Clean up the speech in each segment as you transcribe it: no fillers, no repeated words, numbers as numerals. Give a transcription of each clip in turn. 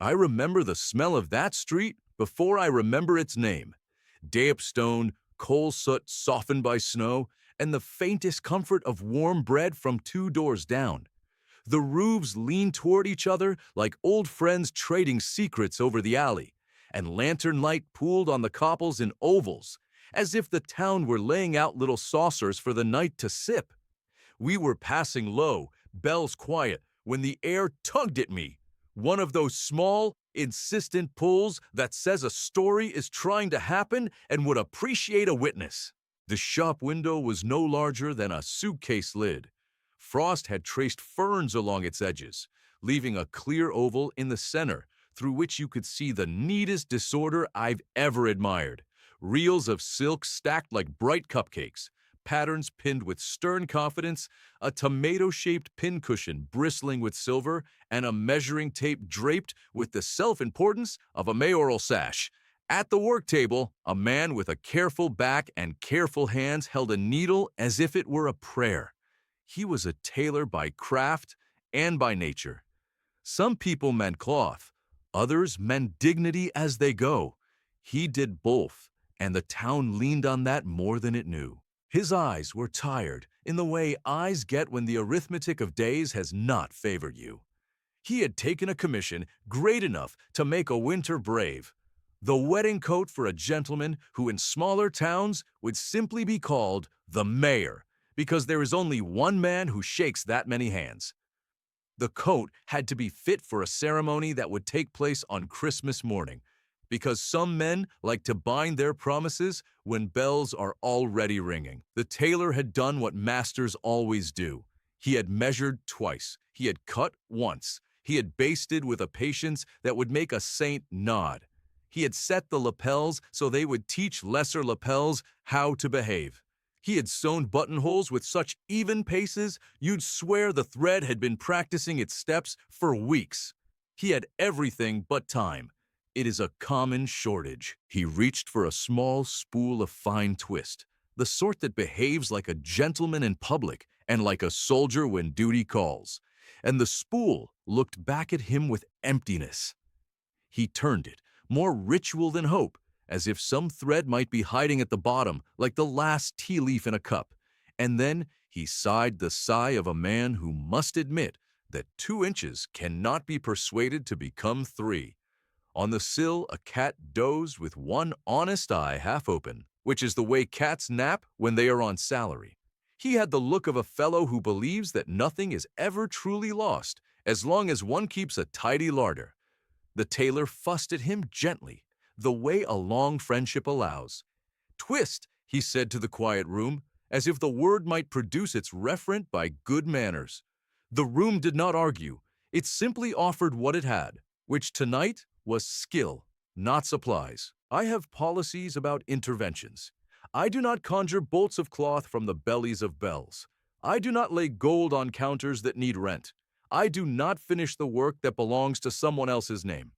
I remember the smell of that street before I remember its name. Damp stone, coal soot softened by snow, and the faintest comfort of warm bread from 2 doors down. The roofs leaned toward each other like old friends trading secrets over the alley, and lantern light pooled on the cobbles in ovals, as if the town were laying out little saucers for the night to sip. We were passing low, bells quiet, when the air tugged at me. One of those small, insistent pulls that says a story is trying to happen and would appreciate a witness. The shop window was no larger than a suitcase lid. Frost had traced ferns along its edges, leaving a clear oval in the center through which you could see the neatest disorder I've ever admired. Reels of silk stacked like bright cupcakes, patterns pinned with stern confidence, a tomato-shaped pincushion bristling with silver, and a measuring tape draped with the self-importance of a mayoral sash. At the work table, a man with a careful back and careful hands held a needle as if it were a prayer. He was a tailor by craft and by nature. Some people meant cloth, others meant dignity as they go. He did both, and the town leaned on that more than it knew. His eyes were tired, in the way eyes get when the arithmetic of days has not favored you. He had taken a commission great enough to make a winter brave. The wedding coat for a gentleman who in smaller towns would simply be called the mayor, because there is only one man who shakes that many hands. The coat had to be fit for a ceremony that would take place on Christmas morning, because some men like to bind their promises when bells are already ringing. The tailor had done what masters always do. He had measured twice. He had cut once. He had basted with a patience that would make a saint nod. He had set the lapels so they would teach lesser lapels how to behave. He had sewn buttonholes with such even paces you'd swear the thread had been practicing its steps for weeks. He had everything but time. It is a common shortage. He reached for a small spool of fine twist, the sort that behaves like a gentleman in public and like a soldier when duty calls. And the spool looked back at him with emptiness. He turned it, more ritual than hope, as if some thread might be hiding at the bottom, like the last tea leaf in a cup. And then he sighed the sigh of a man who must admit that 2 inches cannot be persuaded to become 3. On the sill, a cat dozed with one honest eye half open, which is the way cats nap when they are on salary. He had the look of a fellow who believes that nothing is ever truly lost as long as one keeps a tidy larder. The tailor fussed at him gently, the way a long friendship allows. "Twist," he said to the quiet room, as if the word might produce its referent by good manners. The room did not argue. It simply offered what it had, which tonight was skill, not supplies. I have policies about interventions. I do not conjure bolts of cloth from the bellies of bells. I do not lay gold on counters that need rent. I do not finish the work that belongs to someone else's name.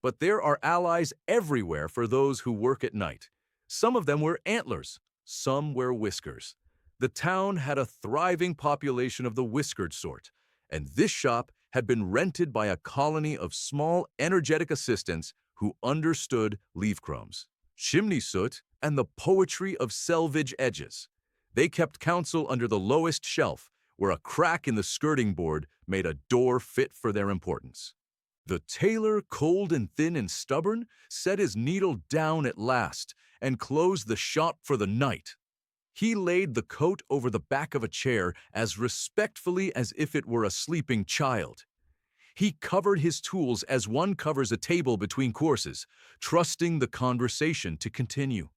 But there are allies everywhere for those who work at night. Some of them wear antlers, some wear whiskers. The town had a thriving population of the whiskered sort, and this shop had been rented by a colony of small, energetic assistants who understood leaf crumbs, chimney soot, and the poetry of selvage edges. They kept counsel under the lowest shelf, where a crack in the skirting board made a door fit for their importance. The tailor, cold and thin and stubborn, set his needle down at last and closed the shop for the night. He laid the coat over the back of a chair as respectfully as if it were a sleeping child. He covered his tools as one covers a table between courses, trusting the conversation to continue.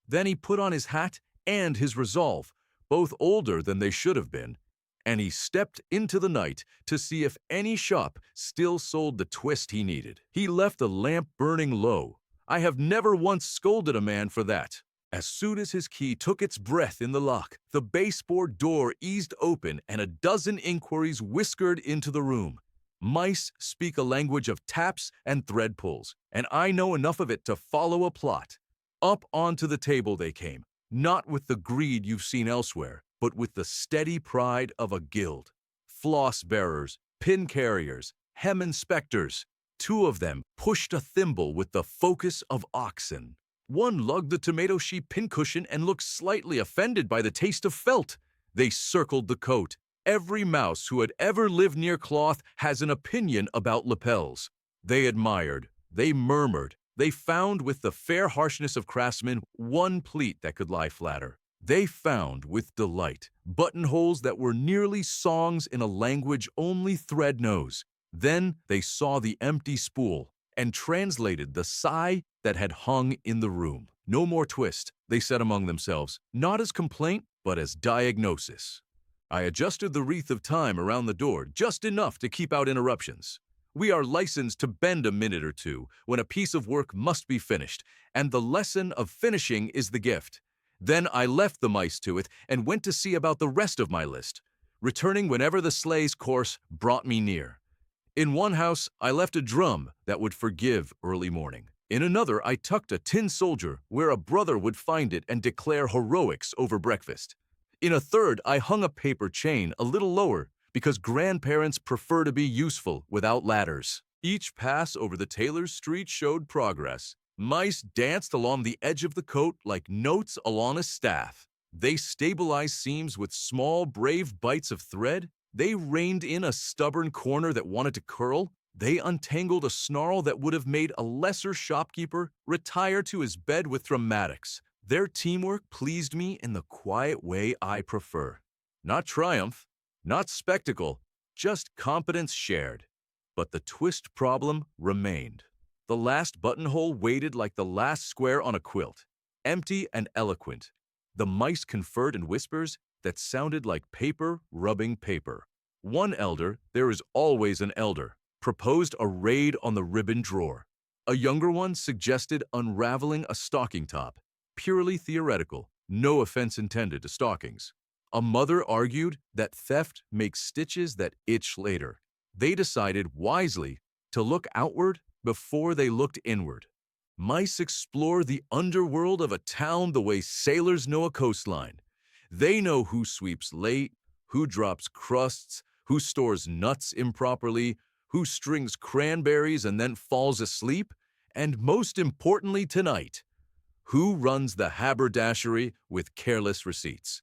Then he put on his hat and his resolve, both older than they should have been, and he stepped into the night to see if any shop still sold the twist he needed. He left the lamp burning low. I have never once scolded a man for that. As soon as his key took its breath in the lock, the baseboard door eased open and a dozen inquiries whiskered into the room. Mice speak a language of taps and thread pulls, and I know enough of it to follow a plot. Up onto the table they came, not with the greed you've seen elsewhere, but with the steady pride of a guild. Floss bearers, pin carriers, hem inspectors. Two of them pushed a thimble with the focus of oxen. One lugged the tomato sheep pincushion and looked slightly offended by the taste of felt. They circled the coat. Every mouse who had ever lived near cloth has an opinion about lapels. They admired, they murmured, they found with the fair harshness of craftsmen one pleat that could lie flatter. They found with delight buttonholes that were nearly songs in a language only thread knows. Then they saw the empty spool and translated the sigh that had hung in the room. No more twist, they said among themselves, not as complaint, but as diagnosis. I adjusted the wreath of time around the door just enough to keep out interruptions. We are licensed to bend a minute or two when a piece of work must be finished, and the lesson of finishing is the gift. Then I left the mice to it and went to see about the rest of my list, returning whenever the sleigh's course brought me near. In one house, I left a drum that would forgive early morning. In another, I tucked a tin soldier where a brother would find it and declare heroics over breakfast. In a third, I hung a paper chain a little lower because grandparents prefer to be useful without ladders. Each pass over the tailor's street showed progress. Mice danced along the edge of the coat like notes along a staff. They stabilized seams with small, brave bites of thread. They reined in a stubborn corner that wanted to curl. They untangled a snarl that would have made a lesser shopkeeper retire to his bed with dramatics. Their teamwork pleased me in the quiet way I prefer. Not triumph, not spectacle, just competence shared. But the twist problem remained. The last buttonhole waited like the last square on a quilt, empty and eloquent. The mice conferred in whispers that sounded like paper rubbing paper. One elder, there is always an elder, proposed a raid on the ribbon drawer. A younger one suggested unraveling a stocking top, purely theoretical, no offense intended to stockings. A mother argued that theft makes stitches that itch later. They decided wisely to look outward before they looked inward. Mice explore the underworld of a town the way sailors know a coastline. They know who sweeps late, who drops crusts, who stores nuts improperly, who strings cranberries and then falls asleep, and most importantly tonight, who runs the haberdashery with careless receipts.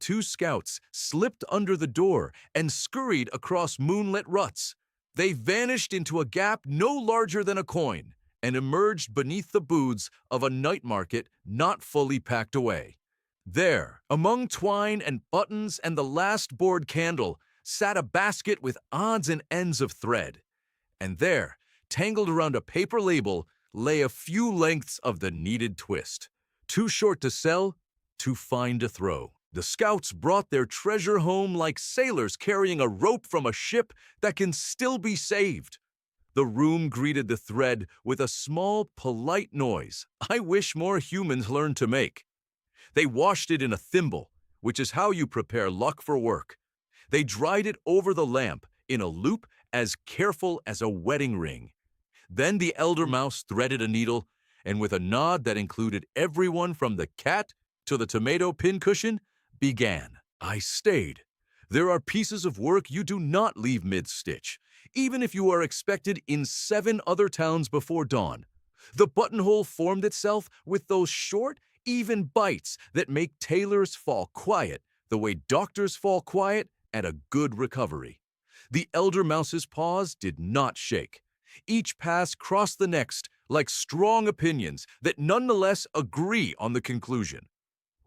Two scouts slipped under the door and scurried across moonlit ruts. They vanished into a gap no larger than a coin and emerged beneath the booths of a night market not fully packed away. There, among twine and buttons and the last board candle, sat a basket with odds and ends of thread. And there, tangled around a paper label, lay a few lengths of the needed twist. Too short to sell, too fine to throw. The scouts brought their treasure home like sailors carrying a rope from a ship that can still be saved. The room greeted the thread with a small, polite noise I wish more humans learned to make. They washed it in a thimble, which is how you prepare luck for work. They dried it over the lamp in a loop as careful as a wedding ring. Then the elder mouse threaded a needle, and with a nod that included everyone from the cat to the tomato pincushion, began. I stayed. There are pieces of work you do not leave mid-stitch, even if you are expected in 7 other towns before dawn. The buttonhole formed itself with those short, even bites that make tailors fall quiet the way doctors fall quiet at a good recovery. The elder mouse's paws did not shake. Each pass crossed the next like strong opinions that nonetheless agree on the conclusion.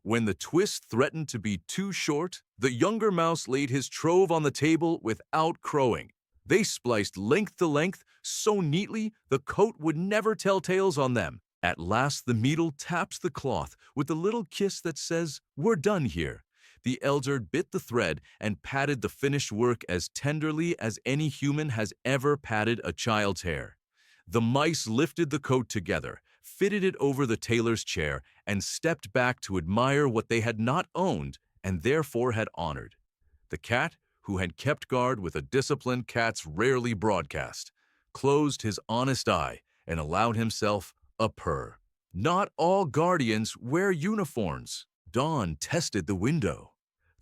When the twist threatened to be too short, the younger mouse laid his trove on the table without crowing. They spliced length to length so neatly the coat would never tell tales on them. At last the needle taps the cloth with a little kiss that says, "We're done here." The elder bit the thread and patted the finished work as tenderly as any human has ever patted a child's hair. The mice lifted the coat together, fitted it over the tailor's chair, and stepped back to admire what they had not owned and therefore had honored. The cat, who had kept guard with a discipline cats rarely broadcast, closed his honest eye and allowed himself a purr. Not all guardians wear uniforms. Dawn tested the window.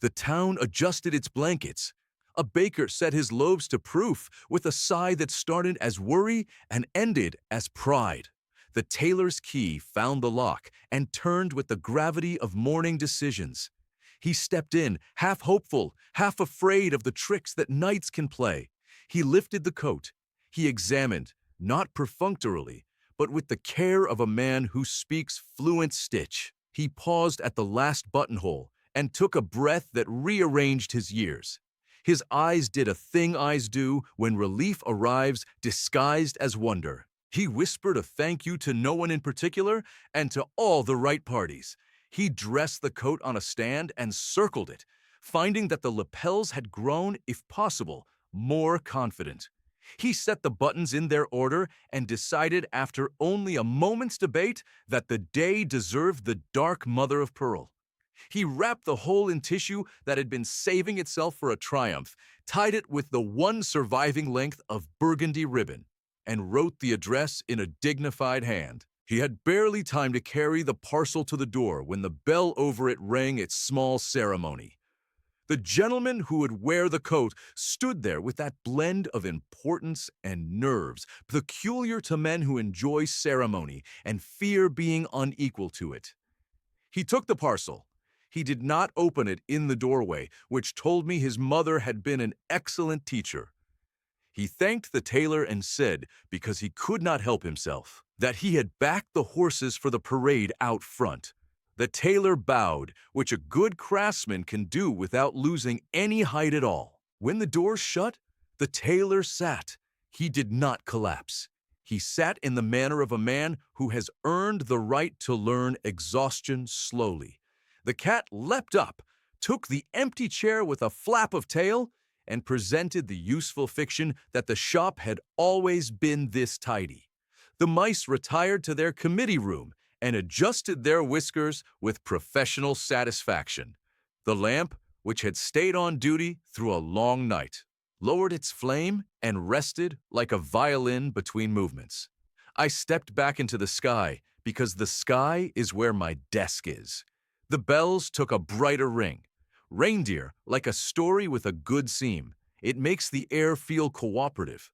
The town adjusted its blankets. A baker set his loaves to proof with a sigh that started as worry and ended as pride. The tailor's key found the lock and turned with the gravity of morning decisions. He stepped in, half hopeful, half afraid of the tricks that knights can play. He lifted the coat. He examined, not perfunctorily, but with the care of a man who speaks fluent stitch. He paused at the last buttonhole and took a breath that rearranged his years. His eyes did a thing eyes do when relief arrives disguised as wonder. He whispered a thank you to no one in particular and to all the right parties. He dressed the coat on a stand and circled it, finding that the lapels had grown, if possible, more confident. He set the buttons in their order and decided after only a moment's debate that the day deserved the dark mother of pearl. He wrapped the whole in tissue that had been saving itself for a triumph, tied it with the one surviving length of burgundy ribbon, and wrote the address in a dignified hand. He had barely time to carry the parcel to the door when the bell over it rang its small ceremony. The gentleman who would wear the coat stood there with that blend of importance and nerves peculiar to men who enjoy ceremony and fear being unequal to it. He took the parcel. He did not open it in the doorway, which told me his mother had been an excellent teacher. He thanked the tailor and said, because he could not help himself, that he had backed the horses for the parade out front. The tailor bowed, which a good craftsman can do without losing any height at all. When the door shut, the tailor sat. He did not collapse. He sat in the manner of a man who has earned the right to learn exhaustion slowly. The cat leapt up, took the empty chair with a flap of tail, and presented the useful fiction that the shop had always been this tidy. The mice retired to their committee room and adjusted their whiskers with professional satisfaction. The lamp, which had stayed on duty through a long night, lowered its flame and rested like a violin between movements. I stepped back into the sky because the sky is where my desk is. The bells took a brighter ring. Reindeer, like a story with a good seam. It makes the air feel cooperative.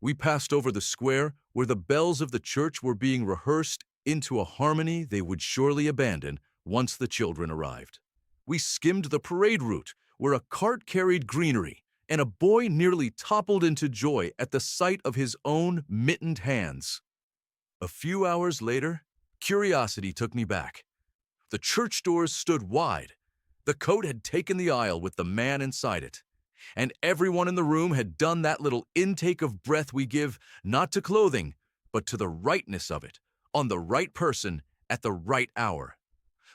We passed over the square where the bells of the church were being rehearsed into a harmony they would surely abandon once the children arrived. We skimmed the parade route where a cart carried greenery, and a boy nearly toppled into joy at the sight of his own mittened hands. A few hours later, curiosity took me back. The church doors stood wide. The coat had taken the aisle with the man inside it, and everyone in the room had done that little intake of breath we give not to clothing, but to the rightness of it, on the right person, at the right hour.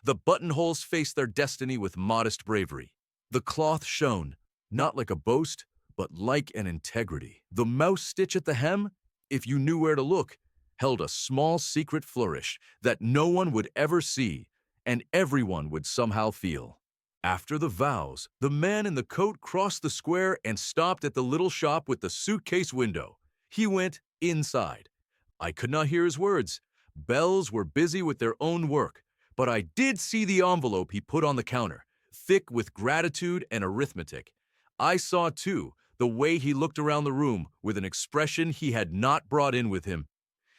The buttonholes faced their destiny with modest bravery. The cloth shone, not like a boast, but like an integrity. The mouse stitch at the hem, if you knew where to look, held a small secret flourish that no one would ever see, and everyone would somehow feel. After the vows, the man in the coat crossed the square and stopped at the little shop with the suitcase window. He went inside. I could not hear his words. Bells were busy with their own work, but I did see the envelope he put on the counter, thick with gratitude and arithmetic. I saw, too, the way he looked around the room with an expression he had not brought in with him.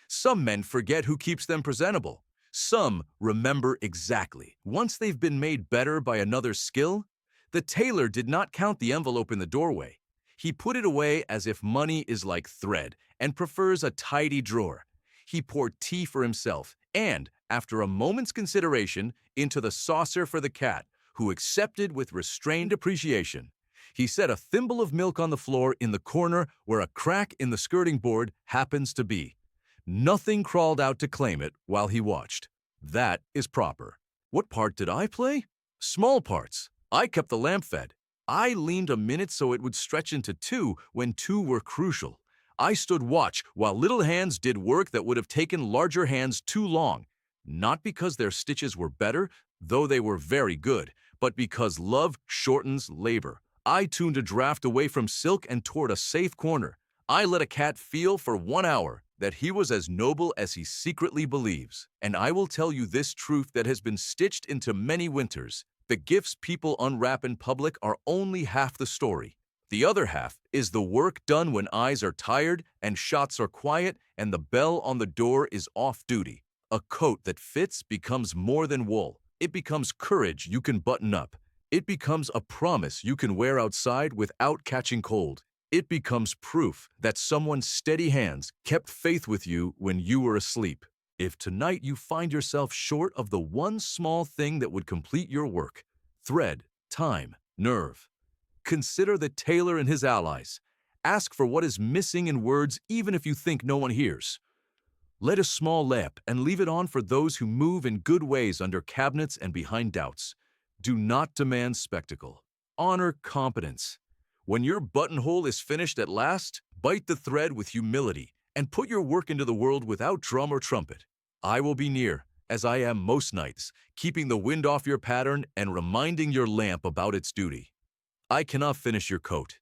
Some men forget who keeps them presentable. Some remember exactly. Once they've been made better by another's skill, the tailor did not count the envelope in the doorway. He put it away as if money is like thread and prefers a tidy drawer. He poured tea for himself and, after a moment's consideration, into the saucer for the cat, who accepted with restrained appreciation. He set a thimble of milk on the floor in the corner where a crack in the skirting board happens to be. Nothing crawled out to claim it while he watched. That is proper. What part did I play? Small parts. I kept the lamp fed. I leaned a minute so it would stretch into two when two were crucial. I stood watch while little hands did work that would have taken larger hands too long, not because their stitches were better, though they were very good, but because love shortens labor. I tuned a draft away from silk and toward a safe corner. I let a cat feel for 1 hour that he was as noble as he secretly believes. And I will tell you this truth that has been stitched into many winters. The gifts people unwrap in public are only half the story. The other half is the work done when eyes are tired and shots are quiet and the bell on the door is off duty. A coat that fits becomes more than wool. It becomes courage you can button up. It becomes a promise you can wear outside without catching cold. It becomes proof that someone's steady hands kept faith with you when you were asleep. If tonight you find yourself short of the one small thing that would complete your work, thread, time, nerve, consider the tailor and his allies. Ask for what is missing in words even if you think no one hears. Light a small lamp and leave it on for those who move in good ways under cabinets and behind doubts. Do not demand spectacle. Honor competence. When your buttonhole is finished at last, bite the thread with humility and put your work into the world without drum or trumpet. I will be near, as I am most nights, keeping the wind off your pattern and reminding your lamp about its duty. I cannot finish your coat.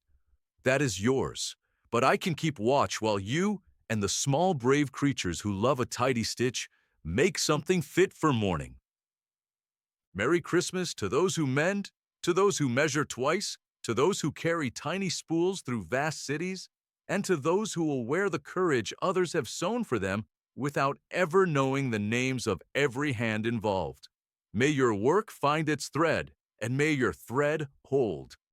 That is yours, but I can keep watch while you and the small brave creatures who love a tidy stitch make something fit for morning. Merry Christmas to those who mend, to those who measure twice, to those who carry tiny spools through vast cities, and to those who will wear the courage others have sewn for them without ever knowing the names of every hand involved. May your work find its thread, and may your thread hold.